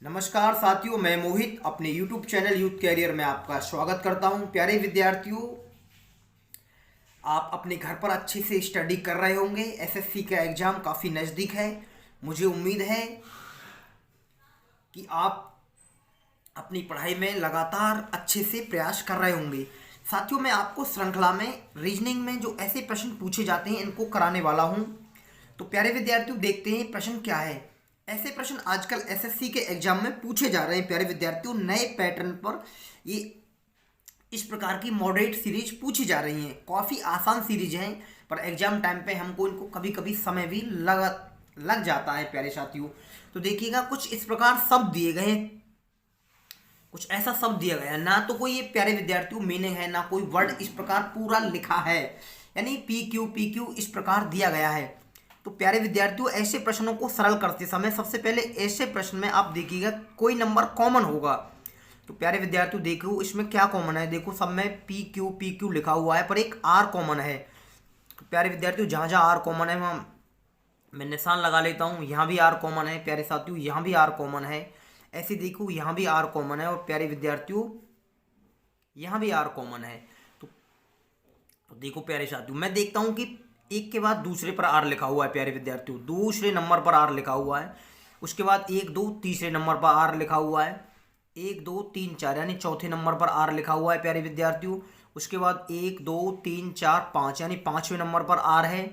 नमस्कार साथियों, मैं मोहित अपने YouTube चैनल यूथ कैरियर में आपका स्वागत करता हूं। प्यारे विद्यार्थियों, आप अपने घर पर अच्छे से स्टडी कर रहे होंगे। एसएससी का एग्ज़ाम काफ़ी नज़दीक है। मुझे उम्मीद है कि आप अपनी पढ़ाई में लगातार अच्छे से प्रयास कर रहे होंगे। साथियों, मैं आपको श्रृंखला में रीजनिंग में जो ऐसे प्रश्न पूछे जाते हैं इनको कराने वाला हूं। तो प्यारे विद्यार्थियों, देखते हैं प्रश्न क्या है। ऐसे प्रश्न आजकल एसएससी के एग्जाम में पूछे जा रहे हैं। प्यारे विद्यार्थियों, नए पैटर्न पर ये इस प्रकार की मॉडरेट सीरीज पूछी जा रही हैं। काफ़ी आसान सीरीज हैं, पर एग्जाम टाइम पे हमको इनको कभी कभी समय भी लग जाता है। प्यारे साथियों, तो देखिएगा, कुछ इस प्रकार शब्द दिए गए हैं, कुछ ऐसा शब्द दिया गया है, ना तो कोई ये प्यारे विद्यार्थियों मीनिंग है, ना कोई वर्ड इस प्रकार पूरा लिखा है, यानी पी क्यू इस प्रकार दिया गया है। तो प्यारे विद्यार्थियों, ऐसे प्रश्नों को सरल करते समय सबसे पहले ऐसे प्रश्न में आप देखिएगा कोई नंबर कॉमन होगा। तो प्यारे विद्यार्थियों, देखो इसमें क्या कॉमन है। देखो सब में पी क्यू लिखा हुआ है, पर एक आर कॉमन है। तो प्यारे विद्यार्थियों, जहाँ जहाँ आर कॉमन है वहाँ मैं निशान लगा लेता हूँ। यहाँ भी आर कॉमन है प्यारे साथियों, यहाँ भी आर कॉमन है। ऐसे देखो यहाँ भी आर कॉमन है, और प्यारे विद्यार्थियों यहाँ भी आर कॉमन है। तो देखो प्यारे साथियों, मैं देखता हूँ कि एक के बाद दूसरे पर आर लिखा हुआ है। प्यारे विद्यार्थियों, दूसरे नंबर पर आर लिखा हुआ है। उसके बाद एक दो तीसरे नंबर पर आर लिखा हुआ है। एक दो तीन चार यानी चौथे नंबर पर आर लिखा हुआ है प्यारे विद्यार्थियों। उसके बाद एक दो तीन चार पाँच यानी पाँचवें नंबर पर आर है।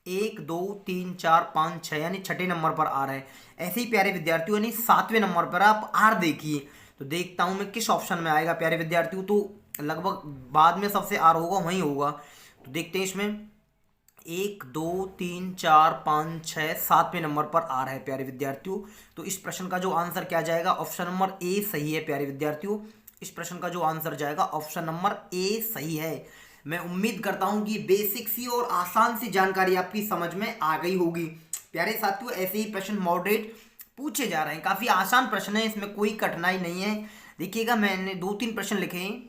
एक दो तीन चार पाँच छः यानी छठे नंबर पर आर है। ऐसे ही प्यारे विद्यार्थियों, यानी सातवें नंबर पर आप आर देखिए। तो देखता हूँ मैं किस ऑप्शन में आएगा प्यारे विद्यार्थियों। तो लगभग बाद में सबसे आर होगा वहीं होगा। तो देखते हैं इसमें एक दो तीन चार पाँच छः सातवें नंबर पर आर है प्यारे विद्यार्थियों। तो इस प्रश्न का जो आंसर क्या जाएगा, ऑप्शन नंबर ए सही है प्यारे विद्यार्थियों। इस प्रश्न का जो आंसर जाएगा ऑप्शन नंबर ए सही है। मैं उम्मीद करता हूं कि बेसिक सी और आसान सी जानकारी आपकी समझ में आ गई होगी। प्यारे साथियों, ऐसे ही प्रश्न मॉडरेट पूछे जा रहे हैं। काफ़ी आसान प्रश्न है, इसमें कोई कठिनाई नहीं है। देखिएगा, मैंने दो तीन प्रश्न लिखे हैं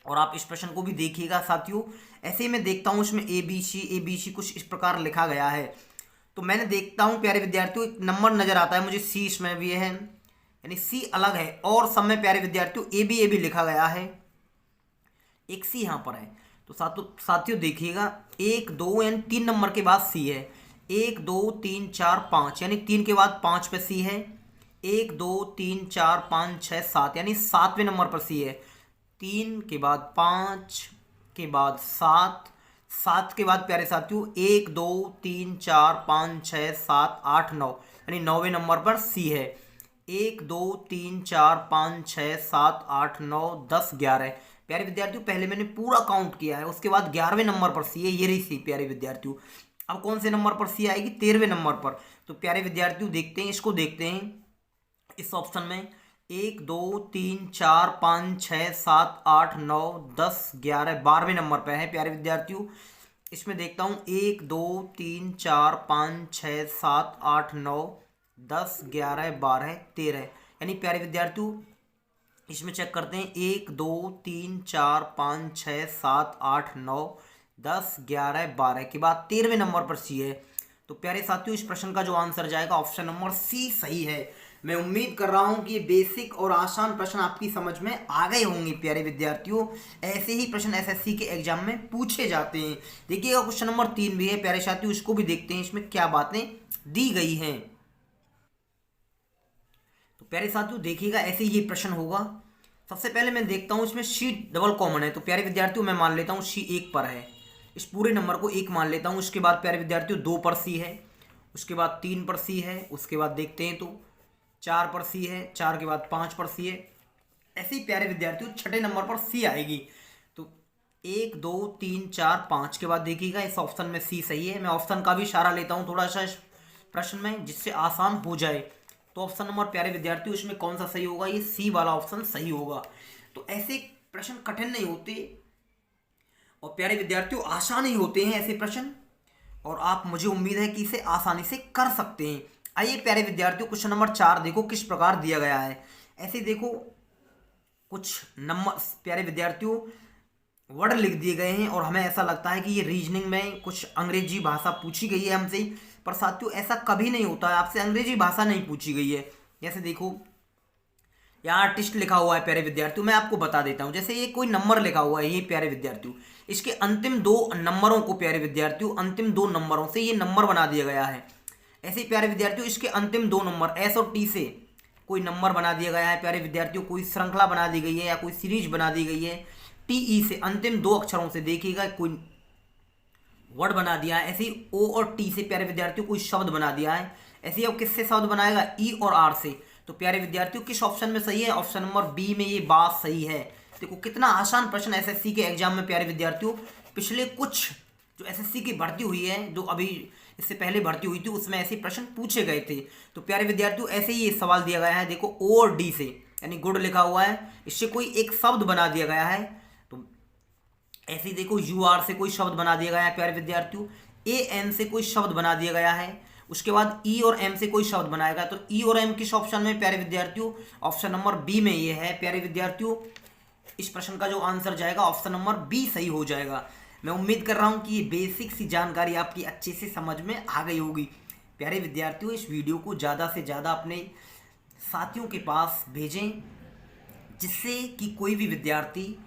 और आप इस प्रश्न को भी देखिएगा साथियों। ऐसे ही मैं देखता हूँ इसमें ए बी सी कुछ इस प्रकार लिखा गया है। तो मैंने देखता हूँ प्यारे विद्यार्थियों, एक नंबर नजर आता है मुझे सी इसमें भी है, यानी सी अलग है, और सब में प्यारे विद्यार्थियों ए बी लिखा गया है। एक सी यहाँ पर है। तो साथियों देखिएगा, एक दो यानी तीन नंबर के बाद सी है। एक दो तीन चार पाँच यानी तीन के बाद पाँच पे सी है। एक दो तीन चार पाँच छः सात यानी सातवें नंबर पर सी है। तीन के बाद पाँच के बाद सात, सात के बाद प्यारे साथियों एक दो तीन चार पाँच छः सात आठ नौ यानी नौवें नंबर पर सी है। एक दो तीन चार पाँच छः सात आठ नौ दस ग्यारह प्यारे विद्यार्थियों, पहले मैंने पूरा काउंट किया है। उसके बाद 11वें नंबर पर सी है, ये रही सी प्यारे विद्यार्थियों। अब कौन से नंबर पर सी आएगी, 13वें नंबर पर। तो प्यारे विद्यार्थियों देखते हैं, इसको देखते हैं इस ऑप्शन में। एक दो तीन चार पाँच छः सात आठ नौ दस ग्यारह 12वें नंबर पर है प्यारे विद्यार्थियों। इसमें देखता हूँ एक दो तीन चार पाँच छः सात आठ नौ दस ग्यारह बारह तेरह, यानी प्यारे विद्यार्थियों इसमें चेक करते हैं। एक दो तीन चार पाँच छः सात आठ नौ दस ग्यारह बारह के बाद 13वें नंबर पर सी है। तो प्यारे साथियों, इस प्रश्न का जो आंसर जाएगा ऑप्शन नंबर सी सही है। मैं उम्मीद कर रहा हूं कि ये बेसिक और आसान प्रश्न आपकी समझ में आ गए होंगे प्यारे विद्यार्थियों। ऐसे ही प्रश्न एसएससी के एग्जाम में पूछे जाते हैं। देखिएगा, क्वेश्चन नंबर 3 भी है प्यारे साथियों, इसको भी देखते हैं इसमें क्या बातें दी गई हैं। तो प्यारे साथियों देखिएगा, ऐसे ये प्रश्न होगा। सबसे पहले मैं देखता हूँ इसमें सी डबल कॉमन है। तो प्यारे विद्यार्थियों, मैं मान लेता हूँ सी एक पर है, इस पूरे नंबर को एक मान लेता हूँ। उसके बाद प्यारे विद्यार्थियों दो पर सी है, उसके बाद तीन पर सी है, उसके बाद देखते हैं तो चार पर सी है, चार के बाद पाँच पर सी है। ऐसे ही प्यारे विद्यार्थियों छठे नंबर पर सी आएगी। तो एक दो तीन चार पाँच के बाद देखिएगा, इस ऑप्शन में सी सही है। मैं ऑप्शन का भी इशारा लेता हूँ थोड़ा सा इस प्रश्न में, जिससे आसान हो जाए। तो ऑप्शन नंबर प्यारे विद्यार्थियों इसमें कौन सा सही होगा, ये सी वाला ऑप्शन सही होगा। तो ऐसे प्रश्न कठिन नहीं होते और प्यारे विद्यार्थियों आसान ही होते हैं ऐसे प्रश्न, और आप, मुझे उम्मीद है कि इसे आसानी से कर सकते हैं। आइए प्यारे विद्यार्थियों, क्वेश्चन नंबर 4 देखो किस प्रकार दिया गया है। ऐसे देखो कुछ नंबर प्यारे विद्यार्थियों वर्ड लिख दिए गए हैं, और हमें ऐसा लगता है कि ये रीजनिंग में कुछ अंग्रेजी भाषा पूछी गई है हमसे। पर साथियों ऐसा कभी नहीं होता है, आपसे अंग्रेजी भाषा नहीं पूछी गई है। जैसे देखो यहाँ आर्टिस्ट लिखा हुआ है प्यारे विद्यार्थियों, मैं आपको बता देता हूँ। जैसे ये कोई नंबर लिखा हुआ है, ये प्यारे विद्यार्थियों, इसके अंतिम दो नंबरों को प्यारे विद्यार्थियों, अंतिम दो नंबरों से ये नंबर बना दिया गया है। ऐसे ही प्यारे विद्यार्थियों इसके अंतिम दो नंबर एस और टी से कोई नंबर बना दिया गया है प्यारे विद्यार्थियों, कोई श्रृंखला बना दी गई है या कोई सीरीज बना दी गई है। टी ई से अंतिम दो अक्षरों से देखिएगा कोई वर्ड बना दिया है। ऐसे ही ओ और टी से प्यारे विद्यार्थियों कोई शब्द बना दिया है। ऐसे ही अब किससे शब्द बनाएगा, ई और आर से। तो प्यारे विद्यार्थियों किस ऑप्शन में सही है, ऑप्शन नंबर बी में ये बात सही है। देखो कितना आसान प्रश्न एसएससी के एग्जाम में प्यारे विद्यार्थियों, पिछले कुछ जो एसएससी की भर्ती हुई है, जो अभी इससे पहले भर्ती हुई थी, उसमें ऐसे प्रश्न पूछे गए थे। तो प्यारे विद्यार्थियों ऐसे ही ये सवाल दिया गया है। देखो ओ और डी से, यानी गुड लिखा हुआ है, इससे कोई एक शब्द बना दिया गया है। तो ऐसे ही देखो यू आर से कोई शब्द बना दिया गया है प्यारे विद्यार्थियों, ए एन से कोई शब्द बना दिया गया है। उसके बाद ई और एम से कोई शब्द बनाएगा। तो ई और एम किस ऑप्शन में प्यारे विद्यार्थियों, ऑप्शन नंबर बी में ये है प्यारे विद्यार्थियों। इस प्रश्न का जो आंसर जाएगा ऑप्शन नंबर बी सही हो जाएगा। मैं उम्मीद कर रहा हूं कि ये बेसिक सी जानकारी आपकी अच्छे से समझ में आ गई होगी। प्यारे विद्यार्थियों इस वीडियो को ज़्यादा से ज़्यादा अपने साथियों के पास भेजें, जिससे कि कोई भी विद्यार्थी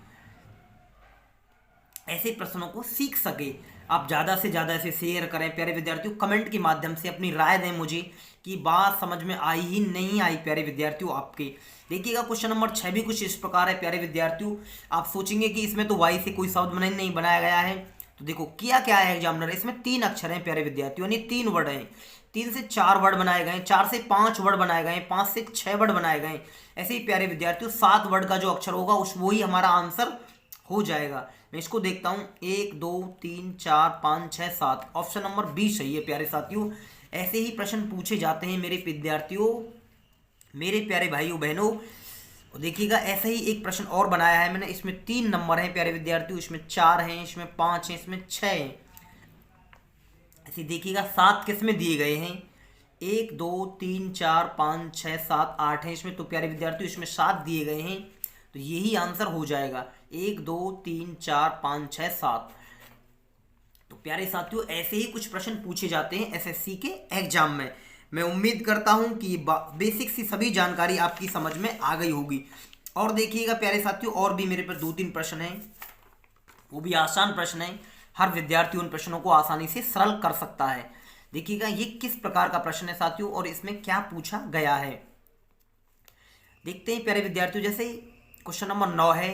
ऐसे प्रश्नों को सीख सके। आप ज़्यादा से ज़्यादा इसे शेयर करें प्यारे विद्यार्थियों, कमेंट के माध्यम से अपनी राय दें मुझे कि बात समझ में आई ही नहीं आई प्यारे विद्यार्थियों आपके। देखिएगा क्वेश्चन नंबर 6 भी कुछ इस प्रकार है प्यारे विद्यार्थियों। आप सोचेंगे कि इसमें तो वाई से कोई शब्द नहीं बनाया गया है। तो देखो किया क्या है एग्जामिनर, इसमें 3 अक्षर हैं प्यारे विद्यार्थियों, यानी 3 वर्ड हैं। 3 से 4 वर्ड बनाए गए, 4 से 5 वर्ड बनाए गए, 5 से 6 वर्ड बनाए गए। ऐसे ही प्यारे विद्यार्थियों 7 वर्ड का जो अक्षर होगा उस वही हमारा आंसर हो जाएगा। मैं इसको देखता हूं, 1 2 3 4 5 6 7, ऑप्शन नंबर बी सही है प्यारे साथियों। ऐसे ही प्रश्न पूछे जाते हैं मेरे विद्यार्थियों, मेरे प्यारे भाइयों बहनों। देखिएगा ऐसा ही एक प्रश्न और बनाया है मैंने, इसमें 3 नंबर हैं प्यारे विद्यार्थियों, इसमें 4 हैं, इसमें 5 हैं, इसमें 6 हैं। ऐसे देखिएगा 7 किसमें दिए गए हैं, 1 2 3 4 5 6 7 8 हैं इसमें। तो प्यारे विद्यार्थियों इसमें 7 दिए गए हैं, तो यही आंसर हो जाएगा 1 2 3 4 5 6 7। तो प्यारे साथियों ऐसे ही कुछ प्रश्न पूछे जाते हैं एसएससी के एग्जाम में। मैं उम्मीद करता हूं कि बेसिक सी सभी जानकारी आपकी समझ में आ गई होगी। और देखिएगा प्यारे साथियों और भी मेरे पर 2-3 प्रश्न हैं, वो भी आसान प्रश्न हैं। हर विद्यार्थी उन प्रश्नों को आसानी से सरल कर सकता है। देखिएगा ये किस प्रकार का प्रश्न है साथियों और इसमें क्या पूछा गया है, देखते हैं प्यारे विद्यार्थियों। जैसे क्वेश्चन नंबर 9 है,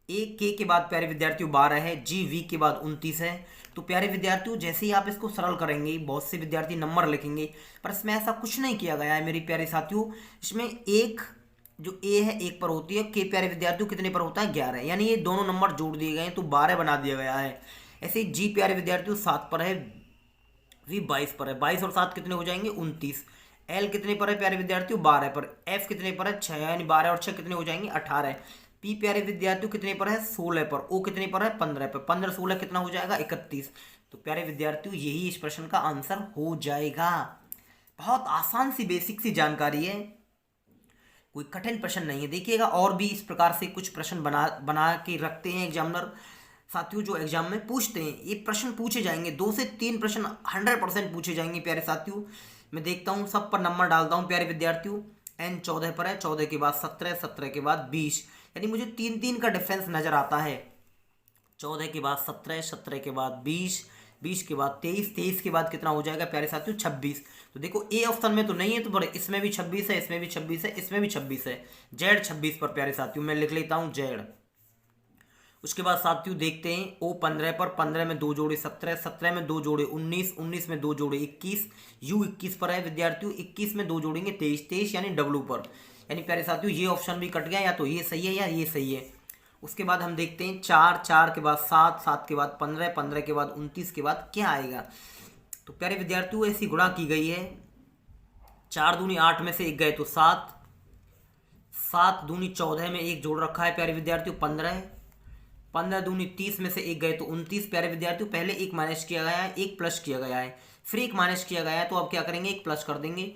ए के बाद प्यारे विद्यार्थियों 12 है, जी वी के बाद 29 है। तो प्यारे विद्यार्थियों जैसे ही आप इसको सरल करेंगे, बहुत से विद्यार्थी नंबर लिखेंगे, पर इसमें ऐसा कुछ नहीं किया गया है मेरे प्यारे साथियों। इसमें एक जो ए है 1 पर होती है, के प्यारे विद्यार्थियों कितने पर होता है 11, यानी ये दोनों नंबर जोड़ दिए गए हैं तो 12 बना दिया गया है। ऐसे ही जी प्यारे विद्यार्थियों 7 पर है, वी 22 पर है, 22 और 7 कितने हो जाएंगे 29। एल कितने पर है प्यारे विद्यार्थियों 12 पर, एफ कितने पर है 6, यानी 12 और 6 कितने हो जाएंगे 18। पी प्यारे विद्यार्थियों कितने पर है 16 पर, ओ कितने पर है 15 पर, 15 16 कितना हो जाएगा 31। तो प्यारे विद्यार्थियों यही इस प्रश्न का आंसर हो जाएगा। बहुत आसान सी बेसिक सी जानकारी है, कोई कठिन प्रश्न नहीं है। देखिएगा और भी इस प्रकार से कुछ प्रश्न बना के रखते हैं एग्जामिनर साथियों, जो एग्जाम में पूछते हैं। ये प्रश्न पूछे जाएंगे, 2 से 3 प्रश्न 100% पूछे जाएंगे प्यारे साथियों। मैं देखता हूँ सब पर नंबर डालता हूँ प्यारे विद्यार्थियों। एन 14 पर है, 14 के बाद 17, 17 के बाद 20, यानी मुझे 3-3 का डिफरेंस नजर आता है। 14 के बाद 17, 17 के बाद 20, 20 के बाद 23, 23 के बाद कितना हो जाएगा प्यारे साथियों 26। तो देखो ए ऑप्शन में तो नहीं है, तो बड़े इसमें भी 26 है, इसमें भी 26 है, इसमें भी 26 है। जेड 26 पर प्यारे साथियों मैं लिख लेता हूँ जेड। उसके बाद साथियों देखते हैं ओ 15 पर, 15 में 2 जोड़े 17, 17 में 2 जोड़े 19, 19 में 2 जोड़े 21। यू 21 पर है विद्यार्थियों, 21 में 2 जोड़ेंगे 23, 23 यानी डब्लू पर। यानी प्यारे साथियों ये ऑप्शन भी कट गया, या तो ये सही है या ये सही है। उसके बाद हम देखते हैं 4, 4 के बाद 7, 7 के बाद 15, 15 के बाद 29 के बाद क्या आएगा। तो प्यारे विद्यार्थियों ऐसी गुणा की गई है, 4 दूनी 8 में से 1 गए तो 7, 7 दूनी 14 में 1 जोड़ रखा है प्यारे विद्यार्थियों 15, 15 दूनी 30 में से 1 गए तो 29 प्यारे विद्यार्थियों। पहले 1 माइनस किया गया है, 1 प्लस किया गया है, फिर 1 माइनस किया गया है, तो अब क्या करेंगे 1 प्लस कर देंगे।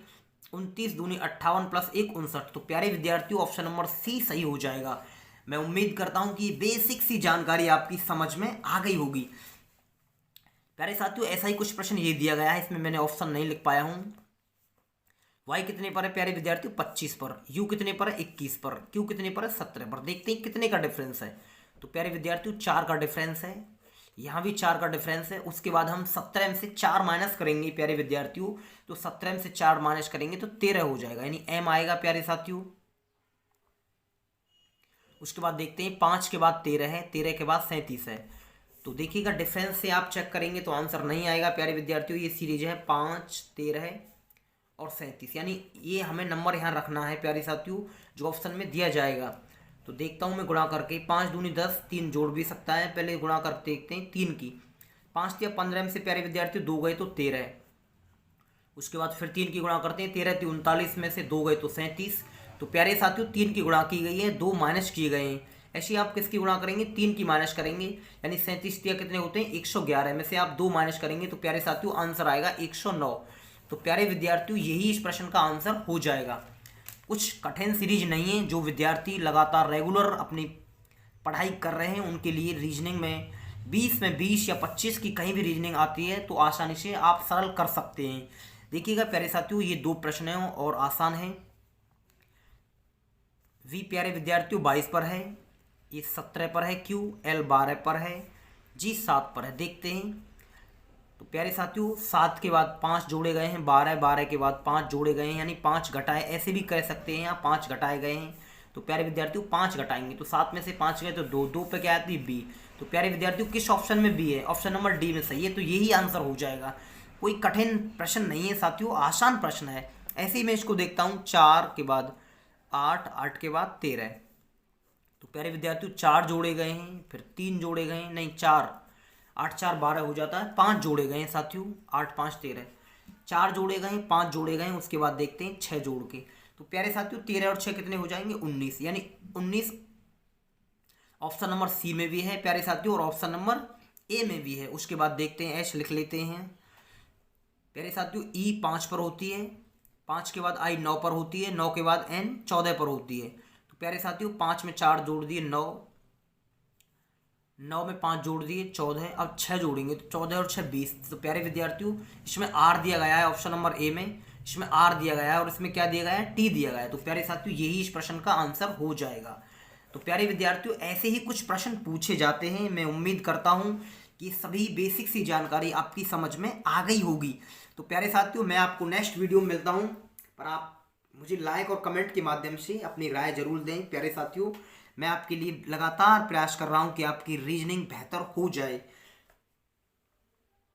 29 दूनी 58 प्लस 1 59। तो प्यारे विद्यार्थियों ऑप्शन नंबर सी सही हो जाएगा। मैं उम्मीद करता हूं कि बेसिक सी जानकारी आपकी समझ में आ गई होगी। प्यारे साथियों ऐसा ही कुछ प्रश्न ये दिया गया है, इसमें मैंने ऑप्शन नहीं लिख पाया हूं, y कितने पर है प्यारे विद्यार्थियों 25 पर, u कितने पर है 21 पर, q कितने पर है 17 पर। देखते हैं कितने का डिफरेंस है। तो प्यारे विद्यार्थियों 4 का डिफरेंस है, यहाँ भी 4 का डिफरेंस है। उसके बाद हम 17 में से 4 माइनस करेंगे प्यारे विद्यार्थियों, तो 17 में से 4 माइनस करेंगे तो 13 हो जाएगा, यानी m आएगा प्यारे साथियों। उसके बाद देखते हैं 5 के बाद 13 है, 13 के बाद 37 है। तो देखिएगा डिफरेंस से आप चेक करेंगे तो आंसर नहीं आएगा प्यारे विद्यार्थियों। ये सीरीज है 5, 13 और 37, यानी ये हमें नंबर यहाँ रखना है प्यारे साथियों जो ऑप्शन में दिया जाएगा। तो देखता हूँ मैं गुणा करके, 5 दूनी 10, 3 जोड़ भी सकता है। पहले गुणा करके देखते हैं 3 की, 5 या 15 में से प्यारे विद्यार्थियों 2 गए तो 13। उसके बाद फिर 3 की गुणा करते हैं, 13 39 में से 2 गए तो 37। तो प्यारे साथियों 3 की गुणा की गई है, 2 माइनस किए गए हैं। ऐसे आप किसकी गुणा करेंगे, 3 की माइनस करेंगे, यानी 37 कितने होते हैं 111 में से आप 2 माइनस करेंगे तो प्यारे साथियों आंसर आएगा 109। तो प्यारे विद्यार्थियों यही इस प्रश्न का आंसर हो जाएगा। कुछ कठिन सीरीज नहीं है, जो विद्यार्थी लगातार रेगुलर अपनी पढ़ाई कर रहे हैं उनके लिए रीजनिंग में 20 में 20 या 25 की कहीं भी रीजनिंग आती है तो आसानी से आप सरल कर सकते हैं। देखिएगा प्यारे साथियों ये 2 प्रश्न हैं और आसान है। वी प्यारे विद्यार्थियों 22 पर है, ये 17 पर है, क्यू एल 12 पर है, जी 7 पर है। देखते हैं तो प्यारे साथियों 7 के बाद 5 जोड़े गए हैं, 12 12 के बाद 5 जोड़े गए हैं, यानी 5 घटाए, ऐसे भी कह सकते हैं यहाँ 5 घटाए गए हैं। तो प्यारे विद्यार्थियों 5 घटाएंगे तो 7 में से 5 गए तो 2, 2 पे क्या आती है बी। तो प्यारे विद्यार्थियों किस ऑप्शन में बी है, ऑप्शन नंबर डी में सही है। तो यही आंसर हो जाएगा। कोई कठिन प्रश्न नहीं है साथियों, आसान प्रश्न है। ऐसे ही मैं इसको देखता हूँ, 4 के बाद 8, 8 के बाद 13। तो प्यारे विद्यार्थियों 4 जोड़े गए हैं, फिर 3 जोड़े गए हैं, नहीं 4, 8 4 12 हो जाता है, 5 जोड़े गए हैं साथियों, 8 5 13, 4 जोड़े गए हैं, 5 जोड़े गए हैं। उसके बाद देखते हैं 6 जोड़ के, तो प्यारे साथियों 13 और 6 कितने हो जाएंगे 19, यानी 19 ऑप्शन नंबर सी में भी है प्यारे साथियों और ऑप्शन नंबर ए में भी है। उसके बाद देखते हैं एच लिख लेते हैं प्यारे साथियों। ई 5 पर होती है, 5 के बाद आई 9 पर होती है, 9 के बाद एन 14 पर होती है। तो प्यारे साथियों 5 में 4 जोड़ दिए 9, 9 में 5 जोड़ दिए 14, अब 6 जोड़ेंगे तो 14 और 6 20। तो प्यारे विद्यार्थियों इसमें आर दिया गया है ऑप्शन नंबर ए में, इसमें आर दिया गया है और इसमें क्या दिया गया है टी दिया गया है। तो प्यारे साथियों यही इस प्रश्न का आंसर हो जाएगा। तो प्यारे विद्यार्थियों ऐसे ही कुछ प्रश्न पूछे जाते हैं। मैं उम्मीद करता हूँ कि सभी बेसिक सी जानकारी आपकी समझ में आ गई होगी। तो प्यारे साथियों मैं आपको नेक्स्ट वीडियो में मिलता हूँ, पर आप मुझे लाइक और कमेंट के माध्यम से अपनी राय जरूर दें। प्यारे साथियों मैं आपके लिए लगातार प्रयास कर रहा हूँ कि आपकी रीजनिंग बेहतर हो जाए।